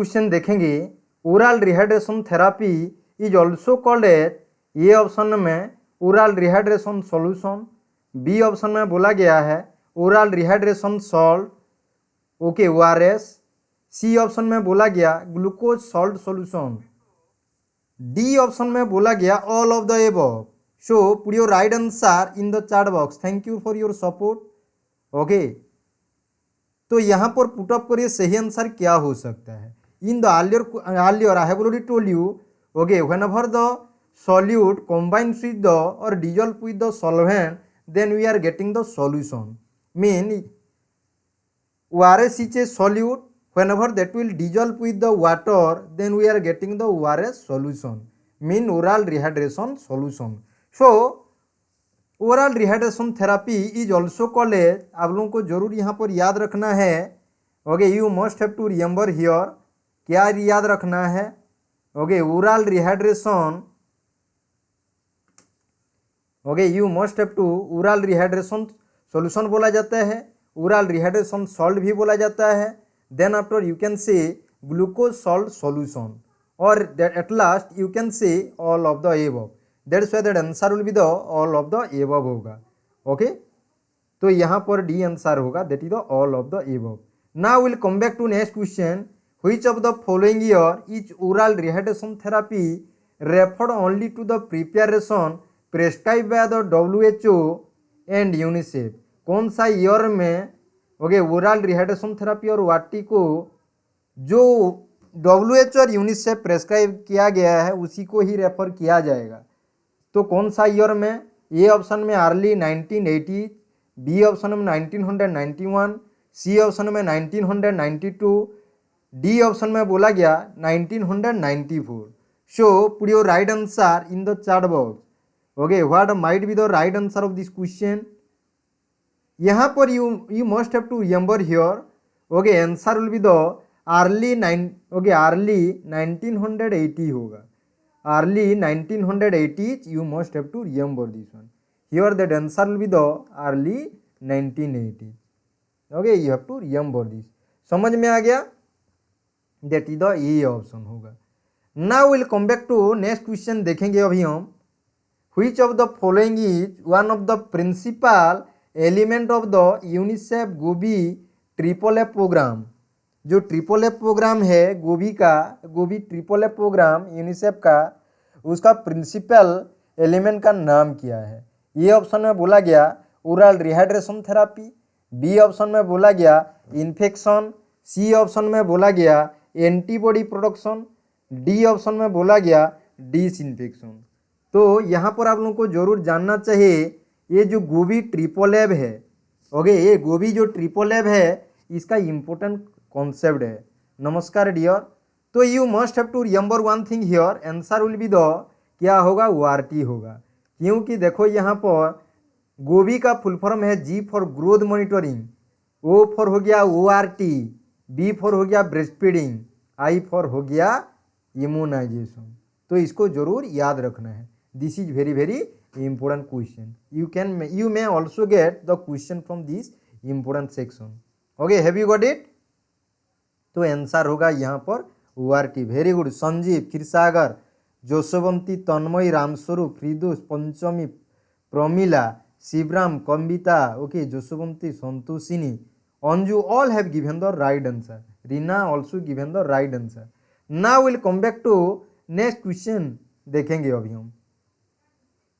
Question देखेंगे oral rehydration therapy is also called as, ये option में oral rehydration solution, B option में बोला गया है oral rehydration salt, okay ORS, C option में बोला गया glucose salt solution, D option में बोला गया all of the above. So put your right answer in the chat box. Thank you for your support. Okay, तो यहाँ पर put up करिए सही आंसर क्या हो सकता है। In the earlier I have already told you, okay, whenever the solute combines with the or dissolve with the solvent, then we are getting the solution. Mean ORS is a solute, whenever that will dissolve with the water, then we are getting the ORS solution. Mean oral rehydration solution. So oral rehydration therapy is also called as, आप लोगों को जरूर यहाँ पर याद रखना है। Okay, you must have to remember here, क्या याद रखना है। Okay, oral rehydration, okay you must have to, oral rehydration solution बोला जाता है, ओरल रिहाइड्रेशन सॉल्ट भी बोला जाता है। Then after you can say glucose salt solution, और at last you can say all of the above. That's why that answer will be the all of the above होगा। Okay, तो यहाँ पर D answer होगा, that is the all of the above. Now will come back to next question, which of the following year is oral rehydration therapy referred only to the preparation prescribe by the WHO and UNICEF. कौन सा year में okay oral rehydration therapy और वाटी को जो WHO और UNICEF prescribe किया गया है उसी को ही रेफर किया जाएगा। तो कौन सा ईयर में, ए ऑप्शन में अर्ली 1980, बी ऑप्शन में 1991, सी ऑप्शन में 1992, डी ऑप्शन में बोला गया 1994। So put your right answer in the chat box. Okay, what might be the right answer of this question. यहाँ पर you must have to remember here, okay answer will be the early 1980 होगा। Early 1980s, you must have to remember this one. Here the answer will be the early 1980s. Okay, you have to remember this. समझ में आ गया, that is the A option होगा। Now we'll come back to next question देखेंगे अभी हम, which of the following is one of the principal element of the UNICEF GOBI triple F program. जो triple F program है GOBI triple F program UNICEF का, उसका principal element का नाम क्या है। ए ऑप्शन में बोला गया oral rehydration therapy, B option में बोला गया इन्फेक्शन, सी ऑप्शन में बोला गया एंटीबॉडी प्रोडक्शन, डी ऑप्शन में बोला गया डिसइंफेक्शन। तो यहाँ पर आप लोगों को जरूर जानना चाहिए, ये जो गोबी ट्रिपल एफ है, ओके ये गोबी जो ट्रिपल एफ है इसका इम्पोर्टेंट कॉन्सेप्ट है। नमस्कार डियर, तो you must have to remember one thing here, answer will be the क्या होगा ORT होगा। क्योंकि देखो यहाँ पर गोबी का फुल फॉर्म है G for growth monitoring, O for हो गया ORT, B फॉर हो गया ब्रेस्ट फीडिंग, I फॉर हो गया इम्यूनाइजेशन। तो इसको जरूर याद रखना है। This is very very important question. You may also get the question from this important section. Okay, have you got it. तो आंसर होगा यहाँ पर ORT। Very good. Sanjeev, Kshirsagar, Joshwanti, Tanmayi, Ramswaroop, Firdaus, Panchami, Pramila, Shivram, Kambita, okay Joshwanti, Santoshini, Anju, all have given the right answer. Reena also given the right answer. Now will come back to next question देखेंगे अभी हम,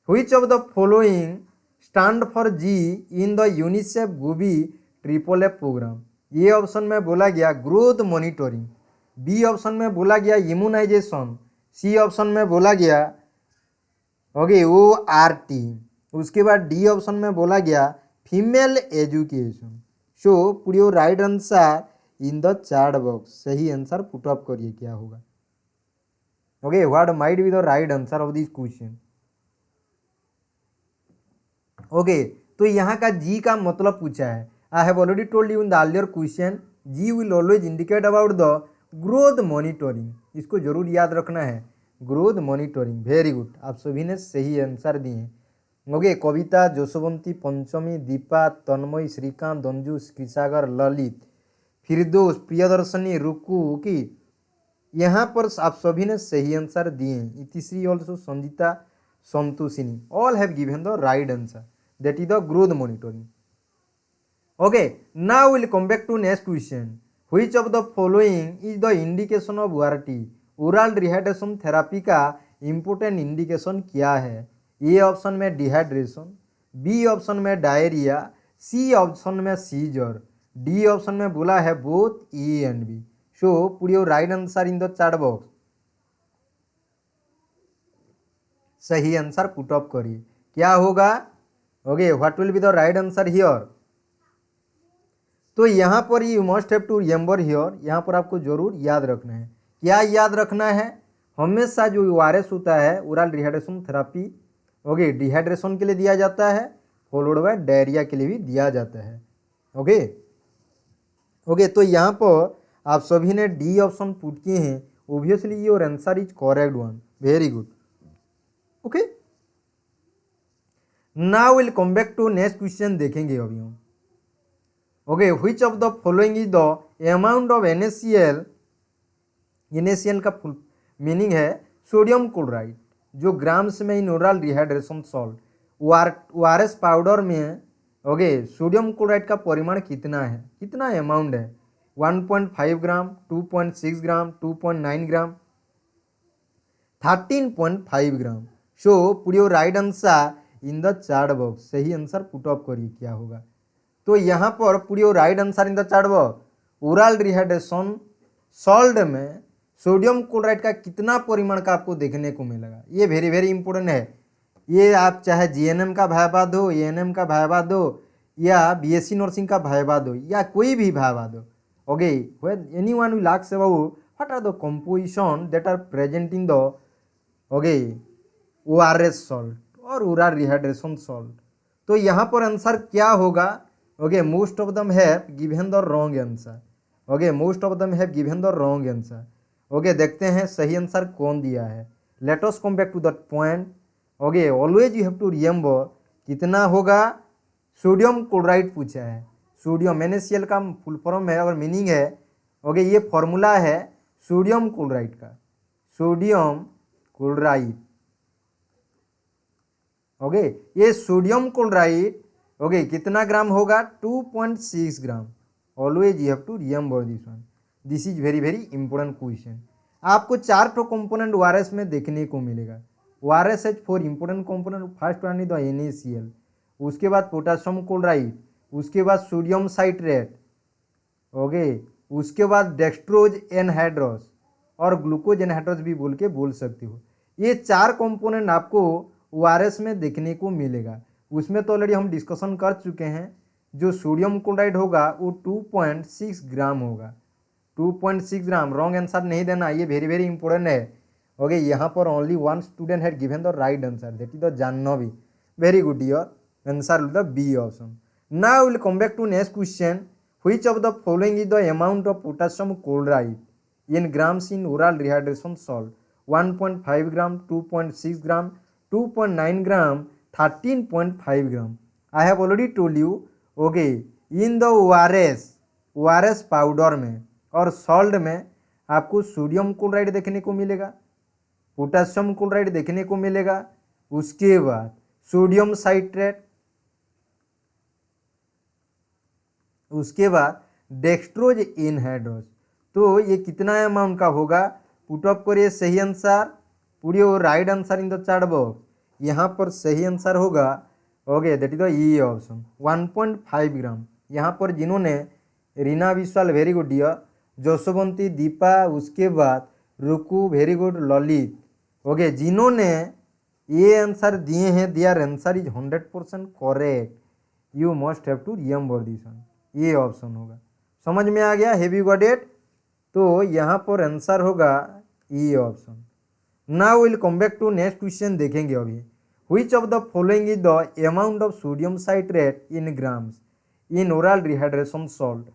which of the following stand for G in the UNICEF GOBI triple F program. ये option में बोला गया growth monitoring, B option में बोला गया इम्यूनाइजेशन, सी ऑप्शन में बोला गया ओके ORT, उसके बाद डी ऑप्शन में बोला गया female education. So put your right answer in the chat box. सही आंसर पुट अप करिए क्या होगा। Okay, what might be the right answer of this question. Okay, तो यहाँ का G का मतलब पूछा है। I have already told you in the earlier question, G will always indicate about the growth monitoring। इसको जरूर याद रखना है, ग्रोथ मॉनिटरिंग। वेरी गुड, आप सभी ने सही आंसर दिए। ओके, कविता, जोशवंती, पंचमी, दीपा, तन्मयी, श्रीकांत, अंजू, क्षीरसागर, ललित, फिरदौस, प्रियदर्शनी, रुकू की यहाँ पर आप सभी ने सही आंसर दिए। Itishree also Sanjita Santoshini all have given the right answer, that is the growth monitoring. Okay, now we'll come back to next question. Which of the following is the indication of ORT? Oral rehydration therapy का important indication क्या है? A option में dehydration, B option में diarrhoea, C option में seizure, D option में बोला है both A and B. So put your right answer in the chat box. सही आंसर पुट अप करिए, क्या होगा? Okay, what will be the right answer here? तो यहाँ पर you must have to remember here, यहाँ पर आपको जरूर याद रखना है। क्या याद रखना है? हमेशा जो ORS होता है oral rehydration therapy, okay, dehydration के लिए दिया जाता है, फॉलोड बाय डायरिया के लिए भी दिया जाता है। ओके ओके, तो यहाँ पर आप सभी ने डी ऑप्शन पुट किए हैं। Obviously your answer is correct one, very good. Okay, now will come back to next question देखेंगे अभी हम। Okay, which of the following is the amount of NaCl? NaCl का फुल मीनिंग है sodium chloride, जो grams में in oral rehydration salt ORS powder में, okay, sodium chloride का परिमाण कितना है, कितना अमाउंट है? 1.5 gram, 2.6 gram, 2.9 gram, 13.5 gram. So put your right answer in the chat box. सही आंसर पुट अप करिए, क्या होगा? तो यहाँ पर put your right answer in the chat box. Oral rehydration salt में सोडियम क्लोराइड का कितना परिमाण का आपको देखने को मिलेगा, ये वेरी वेरी इंपॉर्टेंट है। ये आप चाहे GNM का भाइबा दो, ANM का भाइबा दो, या BSc नर्सिंग का भाइबा दो, या कोई भी भाइबा दो, okay, anyone will ask about what are the composition that are present in the, okay, ORS salt और ओरल रिहाइड्रेशन सॉल्ट। तो यहाँ पर आंसर क्या होगा? Okay, most of them have given the wrong answer. Okay, most of them have given the wrong answer. Okay, देखते हैं सही answer कौन दिया है। Let us come back to that point. Okay, always you have to remember कितना होगा? Sodium chloride पूछा है। सोडियम NaCl का फुल फॉर्म है और मीनिंग है, ओके, ये फॉर्मूला है सोडियम क्लोराइड का, सोडियम क्लोराइड। ओके, ये सोडियम क्लोराइड, ओके, कितना ग्राम होगा? 2.6 gram. Always you have to remember this one, this is very very important question. आपको 4 कंपोनेंट ORS में देखने को मिलेगा। ORS has 4 important component. First one is the NaCl, उसके बाद पोटेशियम क्लोराइड, उसके बाद सोडियम साइट्रेट, ओके, उसके बाद डेक्सट्रोज एनहाइड्रस और ग्लूकोज एनहाइड्रस भी बोल सकते हो। ये 4 कंपोनेंट आपको ORS में देखने को मिलेगा। उसमें तो ऑलरेडी हम डिस्कशन कर चुके हैं। जो सोडियम क्लोराइड होगा वो 2.6 ग्राम होगा। 2.6 ग्राम, रॉन्ग आंसर नहीं देना, ये वेरी वेरी इंपॉर्टेंट है। ओके, यहाँ पर only one student had given the right answer, that is the Jahnavi. Very good, your answer will the B option. Now will come back to next question. Which of the following is the amount of potassium chloride in grams in oral rehydration salt? 1.5 gram, 2.6 gram, 2.9 gram, 13.5 gram. I have already told you, okay, in the ORS powder में और salt में आपको sodium chloride देखने को मिलेगा, potassium chloride देखने को मिलेगा, उसके बाद सोडियम साइट्रेट, उसके बाद डेक्सट्रोज एनहाइड्रस। तो ये कितना अमाउंट का होगा? पुट अप करिए सही आंसर, पूरी right answer in the chat box. यहाँ पर सही आंसर होगा, okay, that is the E option, 1.5 gram. यहाँ पर जिन्होंने Reena Vishwal, very good dear, Jaswanti, Deepa, उसके बाद रुकू, वेरी गुड, ललित, ओके, जिन्होंने ये आंसर दिए हैं, their answer is 100% correct. You must have to remember this one, ये ऑप्शन होगा। समझ में आ गया? Have you got it? तो यहाँ पर आंसर होगा E option. Now will come back to next question देखेंगे अभी। Which of the following is the amount of sodium citrate in grams in oral rehydration salt?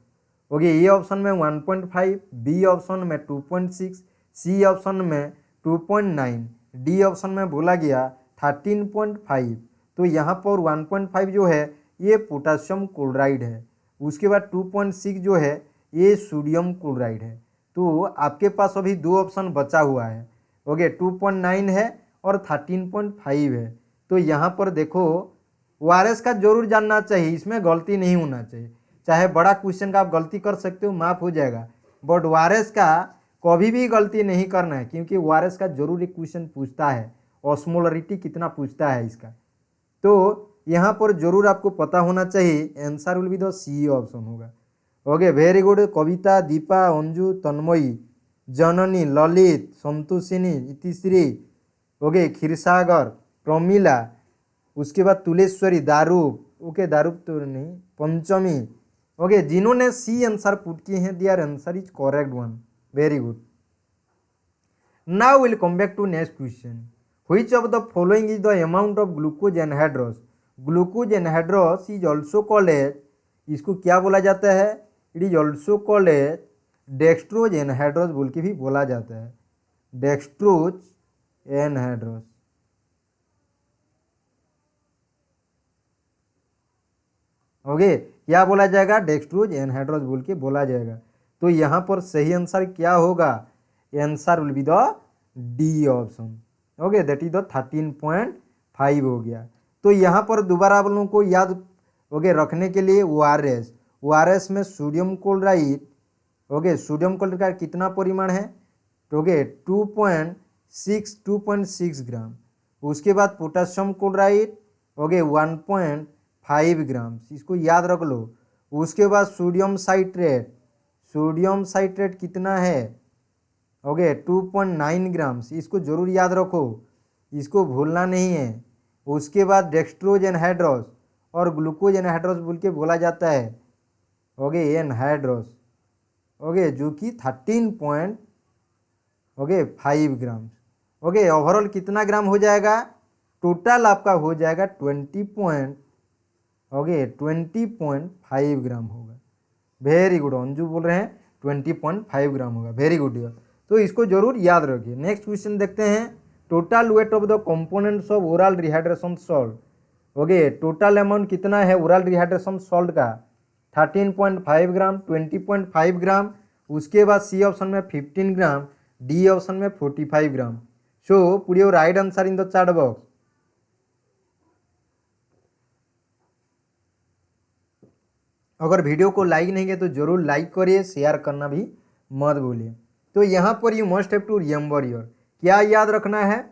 Okay, A option में 1.5, B option में 2.6, सी option में 2.9, D option में बोला गया 13.5। तो यहाँ पर 1.5 जो है ये पोटेशियम क्लोराइड है, उसके बाद 2.6 जो है ये सोडियम क्लोराइड है। तो आपके पास अभी दो ऑप्शन बचा हुआ है। ओके 2.9 है और 13.5 है। तो यहाँ पर देखो ORS का जरूर जानना चाहिए, इसमें गलती नहीं होना चाहिए। चाहे बड़ा क्वेश्चन का आप गलती कर सकते हो, माफ हो जाएगा, बट ORS का कभी भी गलती नहीं करना है, क्योंकि ORS का जरूर एक क्वेश्चन पूछता है, ऑस्मोलरिटी कितना पूछता है इसका। तो यहाँ पर जरूर आपको पता होना चाहिए, answer will be the C option होगा। Okay very good. Kavita, Deepa, Anju, Tanmayi, Janani, Lalit, Santoshini, Itishree, okay Kshirsagar, Pramila, उसके बाद तुलेश्वरी, दारूप, ओके दारूप तो नहीं, पंचमी, ओके जिन्होंने सी आंसर पुट किए हैं their answer is correct one, very good. Now will come back to next question. Which of the following is the amount of glucose anhydrous. Glucose anhydrous is also called as, इसको क्या बोला जाता है, it is also called as dextrose anhydrous बोल के भी बोला जाता है, डेक्सट्रोज एनहाइड्रोस। ओके क्या बोला जाएगा, डेक्सट्रोज एनहाइड्रोस बोल के बोला जाएगा। तो यहाँ पर सही आंसर क्या होगा, answer will be the D option. Okay that is the 13.5 हो गया। तो यहाँ पर दोबारा आप लोगों को याद ओके रखने के लिए ORS में sodium chloride, okay sodium chloride का कितना परिमाण है, ओके 2.6 ग्राम। उसके बाद पोटेशियम क्लोराइड, ओके 1.5 ग्राम, इसको याद रख लो। उसके बाद सोडियम साइट्रेट कितना है, ओके 2.9 ग्राम्स, इसको जरूर याद रखो, इसको भूलना नहीं है। उसके बाद डेक्सट्रोज एनहाइड्रोस और ग्लूकोज एनहाइड्रोस बोल के बोला जाता है, ओके एनहाइड्रोस, ओके जो कि 13.5 ग्राम। ओके ओवरऑल कितना ग्राम हो जाएगा, टोटल आपका हो जाएगा 20.5 ग्राम होगा। वेरी गुड, अंजू बोल रहे हैं 20.5 ग्राम होगा, वेरी गुड। तो इसको जरूर याद रखिए। नेक्स्ट क्वेश्चन देखते हैं, total weight of the components of oral rehydration salt. Okay total amount कितना है ओरल रिहाइड्रेशन सॉल्ट का, 13.5 ग्राम, 20.5 ग्राम, उसके बाद सी ऑप्शन में 15 ग्राम, डी ऑप्शन में 45 gram. So put your right answer in the chat box. अगर वीडियो को लाइक नहीं किया तो जरूर लाइक करिए, शेयर करना भी मत भूलिए। तो यहाँ पर you must have to remember your, क्या याद रखना है,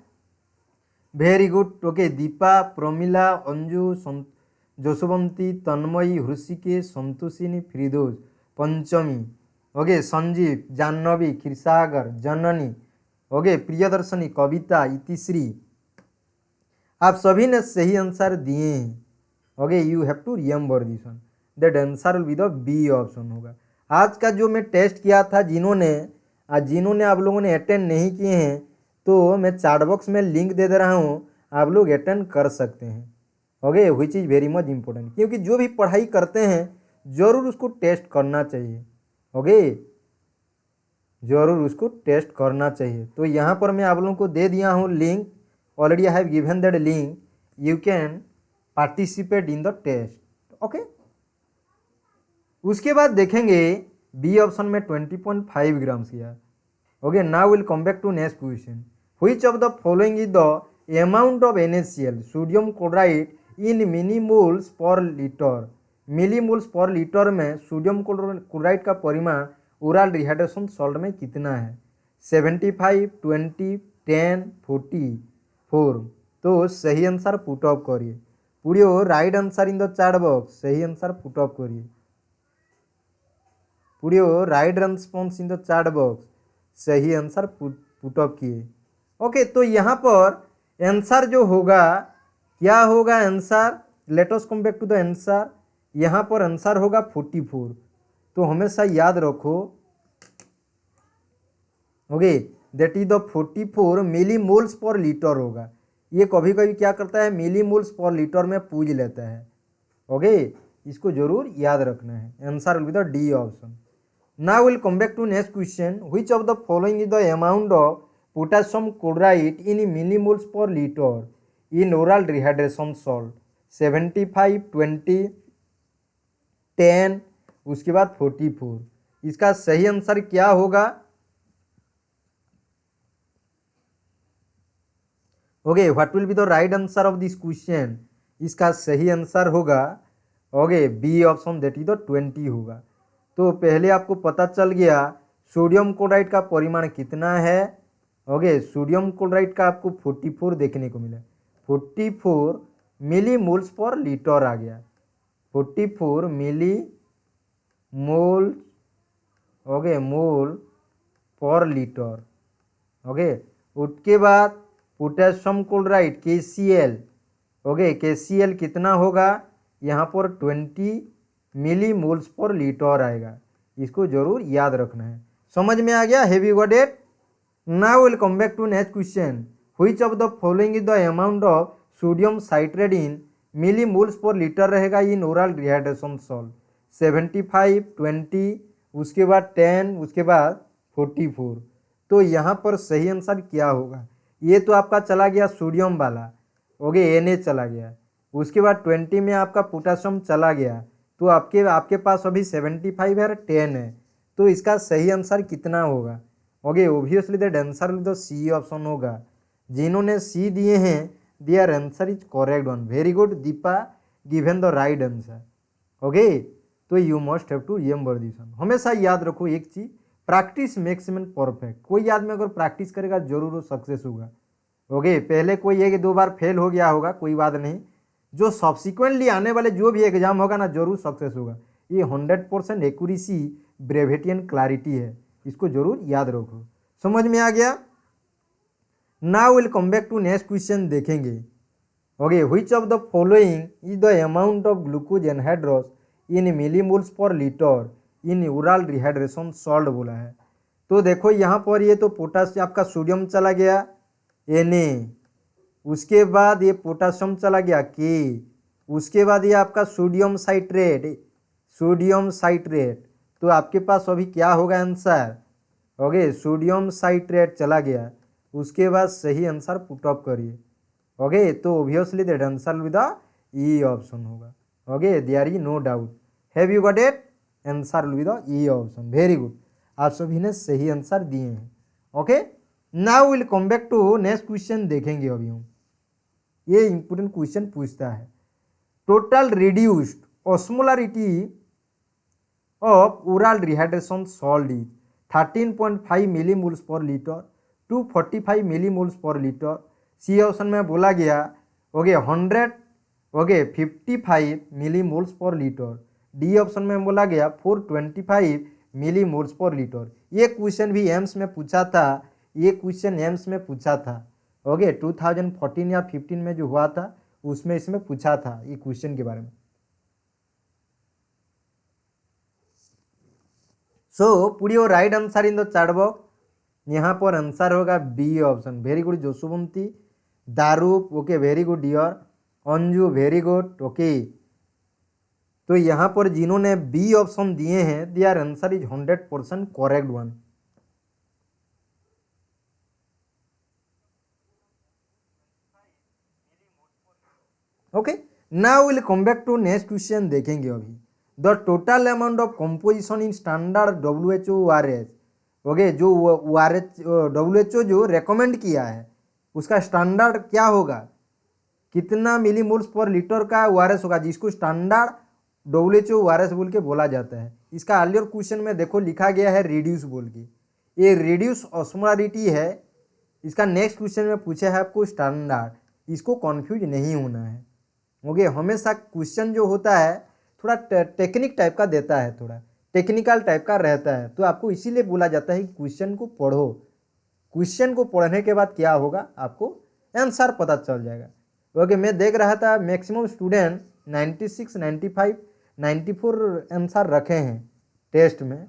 very good. Okay Deepa, Pramila, Anju, Jaswanti, Tanmayi, Hrishikesh, Santoshini, Firdaus, Panchami, okay Sanjeev, Jahnavi, Kshirsagar, Janani, okay Priyadarshini, Kavita, Itishree, आप सभी ने सही आंसर दिए हैं। Okay you have to remember this one, that answer will be the B option होगा। आज का जो मैं टेस्ट किया था, जिन्होंने आप लोगों ने अटेंड नहीं किए हैं, तो मैं चैट बॉक्स में लिंक दे दे रहा हूँ, आप लोग अटेंड कर सकते हैं। Okay which is very much important, क्योंकि जो भी पढ़ाई करते हैं ज़रूर उसको टेस्ट करना चाहिए। ओके ज़रूर उसको टेस्ट करना चाहिए। तो यहाँ पर मैं आप लोगों को दे दिया हूँ link, already I have given that link, you can participate in the test. Okay उसके बाद देखेंगे बी ऑप्शन में 20.5 ग्राम्स किया। Okay now will come back to next question, which of the following is the amount of NaCl sodium chloride in millimoles per litre. Millimoles per litre में sodium chloride का परिमाण oral rehydration salt में कितना है, 75, 20, 10, 44। तो सही answer put up करिए, put your right answer in the chat box, सही आंसर पुट अप करिए, put your right response in the chat box, सही आंसर पुट अप किए। ओके तो यहाँ पर आंसर जो होगा, क्या होगा answer, let us come back to the answer. यहाँ पर आंसर होगा 44। तो हमेशा याद रखो, okay that is the 44 millimoles per litre होगा। ये कभी कभी क्या करता है, मिलीमोल्स पर लीटर में पूज लेता है। ओके इसको जरूर याद रखना है, answer will be the D option. Now will come back to next question, which of the following is the amount of potassium chloride in millimoles per litre in oral rehydration salt, 75, 20, 10, उसके बाद 44। इसका सही answer क्या होगा, okay what will be the right answer of this question, इसका सही answer होगा okay B option, that is the 20 होगा। तो पहले आपको पता चल गया सोडियम क्लोराइड का परिमाण कितना है। ओके सोडियम क्लोराइड का आपको 44 देखने को मिला, 44 मिली मोल्स पर लीटर आ गया, 44 मिली मोल ओके मोल पर लीटर। ओके उसके बाद potassium chloride KCl, okay KCl कितना होगा यहाँ पर 20 मिली मोल्स पर लीटर आएगा, इसको जरूर याद रखना है। समझ में आ गया, have you got it? Now will come back to next question, which of the following is the amount of sodium citrate in millimoles per litre रहेगा इन ओरल डिहाइड्रेशन सॉल्ट, 75, 20, उसके बाद 10, उसके बाद 44। तो यहाँ पर सही आंसर क्या होगा? ये तो आपका चला गया सोडियम वाला, ओके Na चला गया, उसके बाद 20 में आपका पोटेशियम चला गया, तो आपके पास अभी 75 है, 10 है, तो इसका सही आंसर कितना होगा? Okay obviously that answer will the C option होगा। जिन्होंने सी दिए हैं there answer is correct one, very good Deepa, given the right answer. Okay तो you must have to remember this one. हमेशा याद रखो एक चीज, प्रैक्टिस मेक्स मैन परफेक्ट। कोई आदमी अगर प्रैक्टिस करेगा जरूर वो सक्सेस होगा। ओके पहले कोई 1-2 बार फेल हो गया होगा, कोई बात नहीं, जो सब्सिक्वेंटली आने वाले जो भी एग्जाम होगा ना जरूर सक्सेस होगा। ये 100% एक्यूरेसी ब्रेविटियन क्लैरिटी है, इसको जरूर याद रखो। समझ में आ गया? Now will come back to next question देखेंगे। Okay which of the following is the amount of glucose anhydrous in millimoles per litre in oral rehydration salt बोला है। तो देखो यहाँ पर ये तो पोटासियम आपका सोडियम चला गया Na, उसके बाद ये पोटासियम चला गया K, उसके बाद ये आपका सोडियम साइट्रेट, तो आपके पास अभी क्या होगा आंसर? ओके सोडियम साइट्रेट चला गया, उसके बाद सही आंसर पुट अप करिए। ओके तो obviously that answer with the E option होगा। Okay there is no doubt, have you got it? Answer with the E option, very good, आप सभी ने सही आंसर दिए हैं। Okay now will come back to next question देखेंगे। अभी हम ये इंपोर्टेंट क्वेश्चन पूछता है, total reduced osmolarity of oral rehydration salt is 13.5 millimoles per litre to 45 millimoles per litre. C option में बोला गया okay 100 okay 55 millimoles per litre, D option में बोला गया 425 मिलीमोल्स पर लीटर। ये क्वेश्चन भी एम्स में पूछा था, ये क्वेश्चन एम्स में पूछा था। ओके 2014 या 15 में जो हुआ था उसमें इसमें पूछा था ये क्वेश्चन के बारे में। So put your right answer in the chat box. यहाँ पर आंसर होगा B option, very good Joshuwanti, दारूप, okay very good dear, Anju very good. Okay तो यहाँ पर जिन्होंने बी ऑप्शन दिए हैं there answer is 100% correct one. Okay now will come back to next question देखेंगे। अभी the total amount of composition in standard WHO ORS, okay जो WHO जो रेकमेंड किया है उसका स्टैंडर्ड क्या होगा, कितना मिलीमोल्स पर लीटर का ORS होगा, जिसको स्टैंडर्ड WHO ORS बोल के बोला जाता है। इसका अर्लियर क्वेश्चन में देखो लिखा गया है रिड्यूस बोल के, ये रिड्यूस ऑस्मोलारिटी है। इसका नेक्स्ट क्वेश्चन में पूछा है आपको स्टैंडर्ड, इसको कन्फ्यूज नहीं होना है। ओके हमेशा क्वेश्चन जो होता है थोड़ा टेक्निक टाइप का देता है, थोड़ा टेक्निकल टाइप का रहता है, तो आपको इसीलिए बोला जाता है कि क्वेश्चन को पढ़ो। क्वेश्चन को पढ़ने के बाद क्या होगा आपको आंसर पता चल जाएगा। ओके मैं देख रहा था मैक्सिमम स्टूडेंट 96, 95, 94 आंसर रखे हैं टेस्ट में।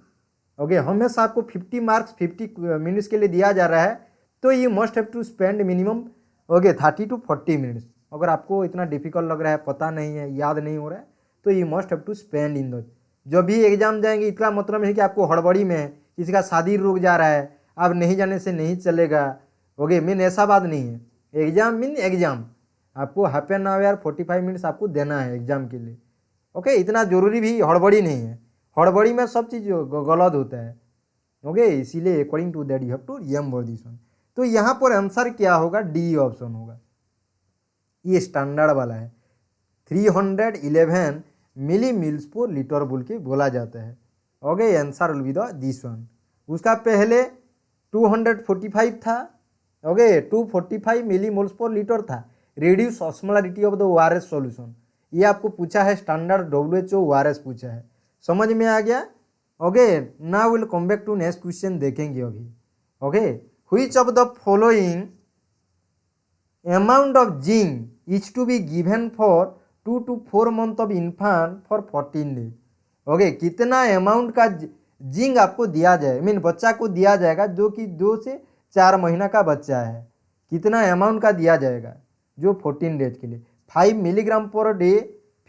ओके हमेशा आपको 50 मार्क्स 50 मिनट्स के लिए दिया जा रहा है, तो you must have to spend minimum okay 30 to 40 minutes. अगर आपको इतना डिफिकल्ट लग रहा है, पता नहीं है, याद नहीं हो रहा है, तो you must have to spend इन दो। जब भी एग्जाम जाएंगे इसका मतलब है कि आपको हड़बड़ी में है, किसी का शादी रुक जा रहा है, आप नहीं जाने से नहीं चलेगा। ओके मीन ऐसा बात नहीं है, एग्जाम मीन एग्जाम, आपको हाफ एन आवर 45 मिनट्स आपको देना है एग्जाम के लिए। ओके इतना जरूरी भी हड़बड़ी नहीं है, हड़बड़ी में सब चीज़ गलत होता है। ओके इसीलिए according to that you have to remember this one. तो यहाँ पर आंसर क्या होगा, डी ऑप्शन होगा। ये स्टैंडर्ड वाला है। 311 मिली मिल्स पर लीटर बोल के बोला जाता है। Okay, answer will be the this one. उसका पहले 245 था। ओके, 245 मिली मोल्स पर लीटर था। Reduce osmolarity of the ORS solution, ये आपको पूछा है, स्टैंडर्ड WHO ओआरएस पूछा है। समझ में आ गया? Okay, now will come back to next question देखेंगे अभी। Okay, which of the following amount of zinc is to be given for 2 to 4 month of infant for 14 days। Okay, कितना amount का जिंक आपको दिया जाए, मीन बच्चा को दिया जाएगा जो कि 2 से 4 महीना का बच्चा है, कितना अमाउंट का दिया जाएगा जो 14 डेज के लिए? 5 milligram per day,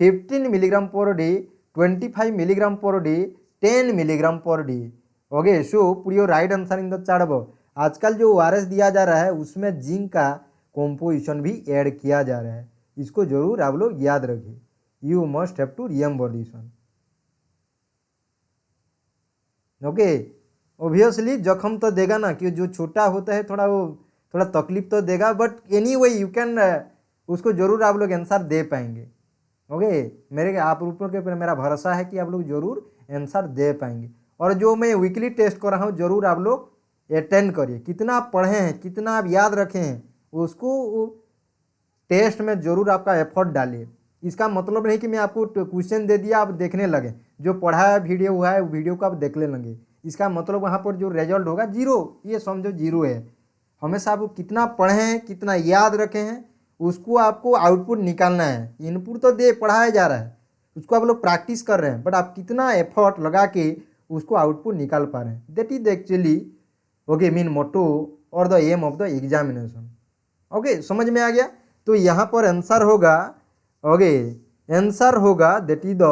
15 milligram per day, 25 milligram per day, 10 milligram per day. Okay, so put your right answer in the chat box. आजकल जो ओआरएस दिया जा रहा है उसमें जिंक का कॉम्पोजिशन भी ऐड किया जा रहा है, इसको जरूर आप लोग याद रखिए। You must have to remember this one. Okay, obviously जख्म तो देगा ना, कि जो छोटा होता है थोड़ा तकलीफ तो देगा, बट एनीवे यू कैन उसको जरूर आप लोग आंसर दे पाएंगे। ओके, मेरे आप ऊपर के मेरा भरोसा है कि आप लोग जरूर आंसर दे पाएंगे। और जो मैं वीकली टेस्ट कर रहा हूँ जरूर आप लोग अटेंड करिए। कितना आप पढ़े हैं, कितना आप याद रखे हैं, उसको टेस्ट में जरूर आपका एफर्ट डालिए। इसका मतलब नहीं कि मैं आपको क्वेश्चन दे दिया आप देखने लगे, जो पढ़ा है वीडियो हुआ है वीडियो को आप देखने लगे, इसका मतलब वहाँ पर जो रिजल्ट होगा जीरो, ये समझो जीरो है। हमेशा आप कितना पढ़े हैं, कितना याद रखे हैं, उसको आपको आउटपुट निकालना है। इनपुट तो दे पढ़ाया जा रहा है, उसको आप लोग प्रैक्टिस कर रहे हैं, बट आप कितना एफर्ट लगा के उसको आउटपुट निकाल पा रहे हैं, that is actually okay mean motto और the aim of the examination. Okay, समझ में आ गया? तो यहाँ पर आंसर होगा, ओके आंसर होगा that is the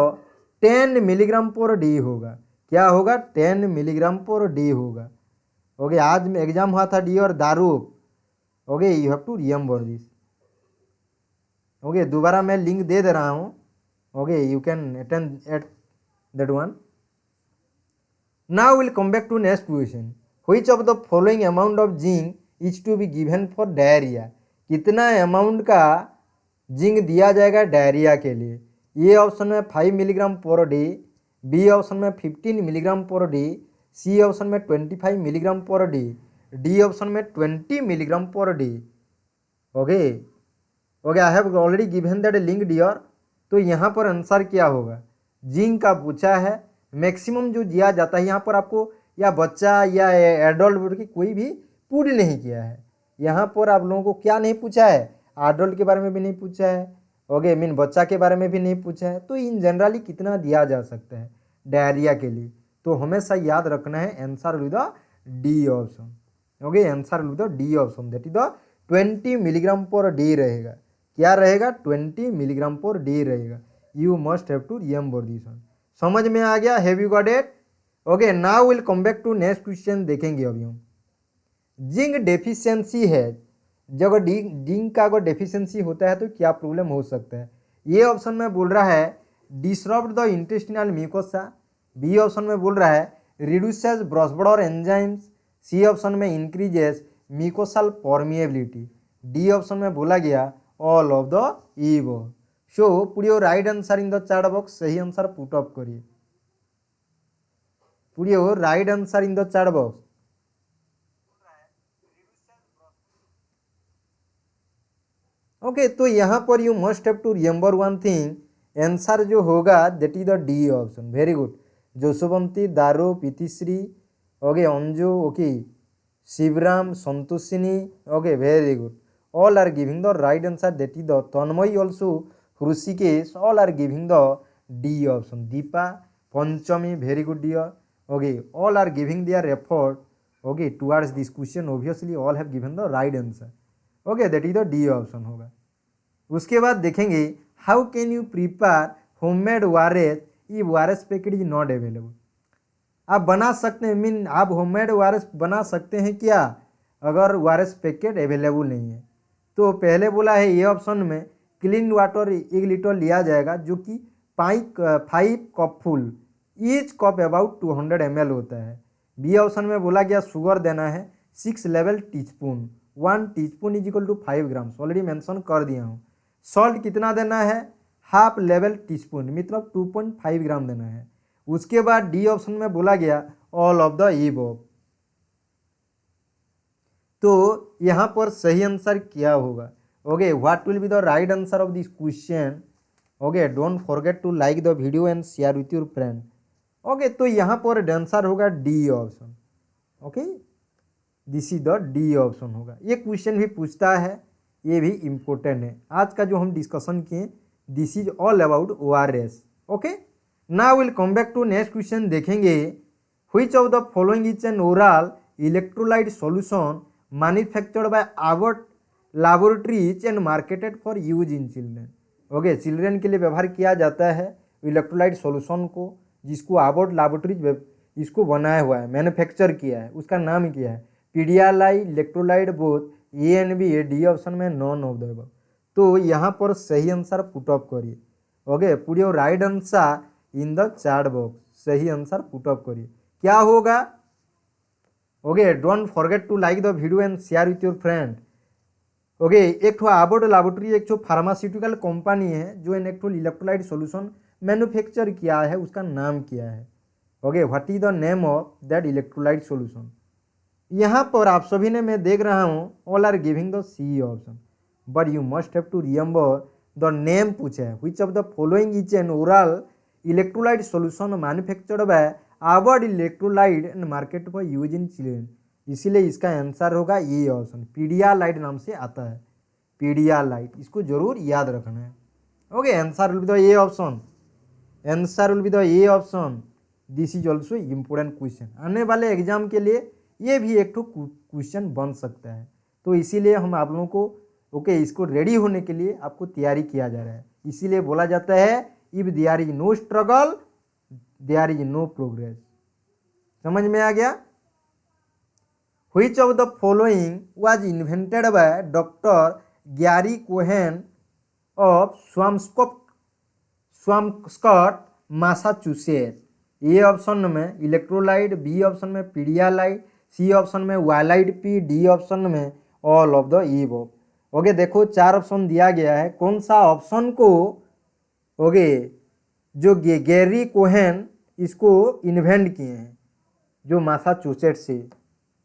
10 milligram per day होगा। क्या होगा? 10 मिलीग्राम पर डे होगा। ओके, आज में एग्जाम हुआ था डी और दारू। Okay, you have to remember this. Okay, दोबारा मैं लिंक दे रहा हूँ। Okay, you can attend at that one. Now will come back to next question. Which of the following amount of zinc is to be given for diarrhoea? कितना amount का zinc दिया जाएगा diarrhoea के लिए? ए option में 5 milligram per day, B option में 15 milligram per day, सी option में 25 milligram per day, D option में 20 milligram per day. Okay okay, I have already given that link dear. तो यहाँ पर आंसर क्या होगा? जिंक का पूछा है, मैक्सिमम जो दिया जाता है यहाँ पर आपको, या बच्चा या एडल्ट बोल के कोई भी पुट नहीं किया है। यहाँ पर आप लोगों को क्या नहीं पूछा है? एडल्ट के बारे में भी नहीं पूछा है। ओके, मीन बच्चा के बारे में भी नहीं पूछा है। तो इन जनरली कितना दिया जा सकता है डायरिया के लिए? तो हमेशा याद रखना है answer with the D option. Okay, answer with the D option, that is the 20 milligram per day रहेगा। क्या रहेगा? 20 मिलीग्राम पर डे रहेगा। You must have to remember this one. समझ में आ गया? Have you got it? Okay, now will come back to next question देखेंगे अभी हम। जिंक डेफिशिएंसी है, जब जिंक का अगर डेफिशिएंसी होता है तो क्या प्रॉब्लम हो सकता है? ये ऑप्शन में बोल रहा है disrupt the intestinal mucosa, B option में बोल रहा है reduces brush border enzymes, C option में increases mucosal permeability, D option में बोला गया all of the above. So put your right answer in the chat box. सही आंसर पुट अप करिए, put your right answer in the chat box. Okay, तो यहाँ पर you must have to remember one thing, answer जो होगा that is the D option. Very good. Jaswanti, दारू, पीतिश्री, okay Anju, okay Shivram, Santoshini, okay very good. All are giving the right answer that is the Tanmayi also, Rishikesh, all are giving the D option. Deepa, Panchami, very good dear. Okay, all are giving their effort okay towards this question. Obviously all have given the right answer. Okay, that is the D option होगा। उसके बाद देखेंगे how can you prepare homemade ORS if ORS packet is not available? आप बना सकते हैं, mean आप homemade ORS बना सकते हैं क्या अगर ओआरएस पैकेट अवेलेबल नहीं है? तो पहले बोला है ये ऑप्शन में क्लीन वाटर 1 लीटर लिया जाएगा जो कि 5 cup full, each cup about 200 ml होता है। बी ऑप्शन में बोला गया शुगर देना है 6 level teaspoon, 1 teaspoon is equal to 5 grams, already mention कर दिया हूँ। सॉल्ट कितना देना है, हाफ लेवल टीस्पून, मतलब 2.5 ग्राम देना है। उसके बाद डी ऑप्शन में बोला गया ऑल ऑफ द एबव। तो यहाँ पर सही आंसर क्या होगा? Okay, what will be the right answer of this question? Okay, don't forget to like the video and share with your friend. Okay, तो यहाँ पर आंसर होगा D option. Okay, this is the D option होगा। ये question भी पूछता है, ये भी इम्पोर्टेंट है। आज का जो हम डिस्कशन किए, this is all about ORS। Okay, now will come back to next question. देखेंगे which of the following is an oral electrolyte solution manufactured by Abbott laboratories and marketed for use in children. Okay, children के लिए व्यवहार किया जाता है electrolyte solution को, जिसको आबॉट laboratories इसको बनाया हुआ है, मैन्युफैक्चर किया है। उसका नाम क्या है? Pedialyte, electrolyte both, A and B है, डी ऑप्शन में नॉन ऑफ द अबव। तो यहाँ पर सही आंसर पुट अप करिए। Okay, put your right answer in the chat box. सही आंसर पुट अप करिए, क्या होगा? Okay, don't forget to like the video and share with your friend. Okay, एक ठो आबॉट लैबोरेटरी एक ठो फार्मास्यूटिकल कंपनी है जो एक ठो इलेक्ट्रोलाइट सॉल्यूशन मैन्युफैक्चर किया है, उसका नाम क्या है? Okay, what is the name of that electrolyte solution? यहाँ पर आप सभी ने, मैं देख रहा हूँ, all are giving the C option, but you must have to remember the name पूछा है। Which of the following is an oral electrolyte solution manufactured by Abbott electrolyte and market for use in children. इसीलिए इसका answer होगा ये option, पीडियालाइट नाम से आता है, पीडियालाइट। इसको जरूर याद रखना है। Okay, answer will be the A option. Answer will be the A option. This is also important question. आने वाले एग्जाम के लिए ये भी एक तो क्वेश्चन बन सकता है, तो इसीलिए हम आप लोगों को ओके इसको रेडी होने के लिए आपको तैयारी किया जा रहा है। इसीलिए बोला जाता है if there is no struggle there is no progress. समझ में आ गया? Which of the following was invented by doctor Gary Cohen of Swampscott Massachusetts. A option में इलेक्ट्रोलाइट, बी ऑप्शन में पीडियालाइट, सी ऑप्शन में वायलाइट पी, डी ऑप्शन में all of the above. Okay, देखो 4 option दिया गया है। कौन सा ऑप्शन को ओके जो गैरी कोहेन इसको इन्वेंट किए हैं, जो मैसाचुसेट्स से,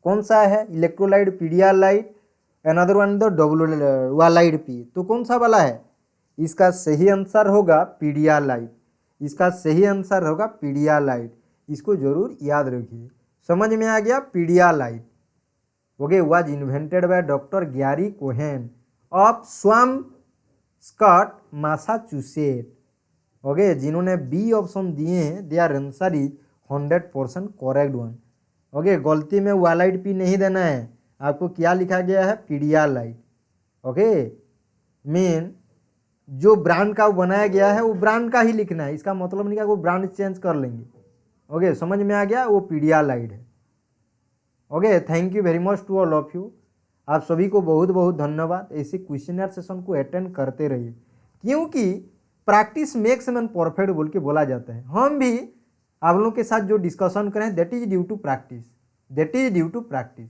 कौन सा है? Electrolyte, Pedialyte, another one the Vylite P. तो कौन सा वाला है? इसका सही आंसर होगा पीडियालाइट। इसका सही आंसर होगा पीडियालाइट। इसको जरूर याद रखिए। समझ में आ गया? Pedialyte okay was invented by doctor Gary Cohen of Swampscott Massachusetts. Okay, जिन्होंने बी ऑप्शन दिए हैं, there answer is 100% correct one. Okay, गलती में वायलाइट पी नहीं देना है, आपको क्या लिखा गया है? पीडियालाइट। ओके, मेन जो ब्रांड का बनाया गया है वो ब्रांड का ही लिखना है, इसका मतलब नहीं कि वो ब्रांड चेंज कर लेंगे। ओके, समझ में आ गया? वो पीडियालाइट है। Okay, thank you very much to all of you. आप सभी को बहुत बहुत धन्यवाद। ऐसे क्वेश्चनर सेशन को अटेंड करते रहिए, क्योंकि प्रैक्टिस मेक्स मैन परफेक्ट बोल के बोला जाता है। हम भी आप लोगों के साथ जो डिस्कशन करें that is due to practice, that is due to practice.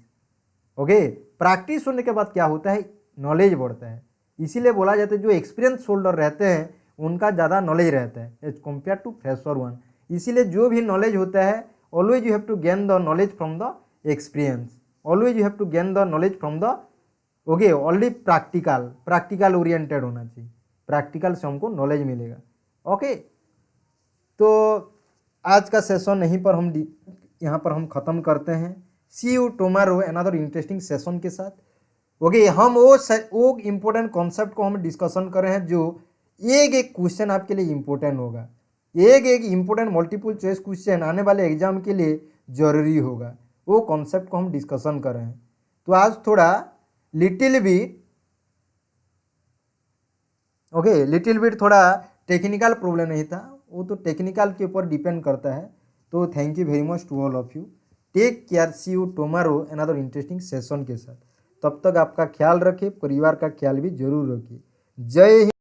Okay, practice होने के बाद क्या होता है? नॉलेज बढ़ता है। इसीलिए बोला जाता है जो एक्सपीरियंस होल्डर रहते हैं उनका ज़्यादा नॉलेज रहता है as compare to fresher one. इसीलिए जो भी नॉलेज होता है always you have to gain the knowledge from the experience, always you have to gain the knowledge from the okay only practical oriented होना चाहिए। प्रैक्टिकल से हमको नॉलेज मिलेगा। ओके, तो आज का सेशन यहीं पर हम यहाँ पर हम ख़त्म करते हैं। See you tomorrow another interesting session के साथ। ओके, हम वो इम्पोर्टेंट कॉन्सेप्ट को हम डिस्कशन कर रहे हैं जो एक क्वेश्चन आपके लिए इम्पोर्टेंट होगा, एक इम्पोर्टेंट मल्टीपल चॉइस क्वेश्चन आने वाले एग्जाम के लिए ज़रूरी होगा। वो कॉन्सेप्ट को हम डिस्कशन कर रहे हैं। तो आज थोड़ा लिटिल बिट थोड़ा टेक्निकल प्रॉब्लम नहीं था, वो तो टेक्निकल के ऊपर डिपेंड करता है। तो thank you very much to all of you. Take care, see you tomorrow another interesting session के साथ। तब तक आपका ख्याल रखिए, परिवार का ख्याल भी जरूर रखिए। जय हिंद।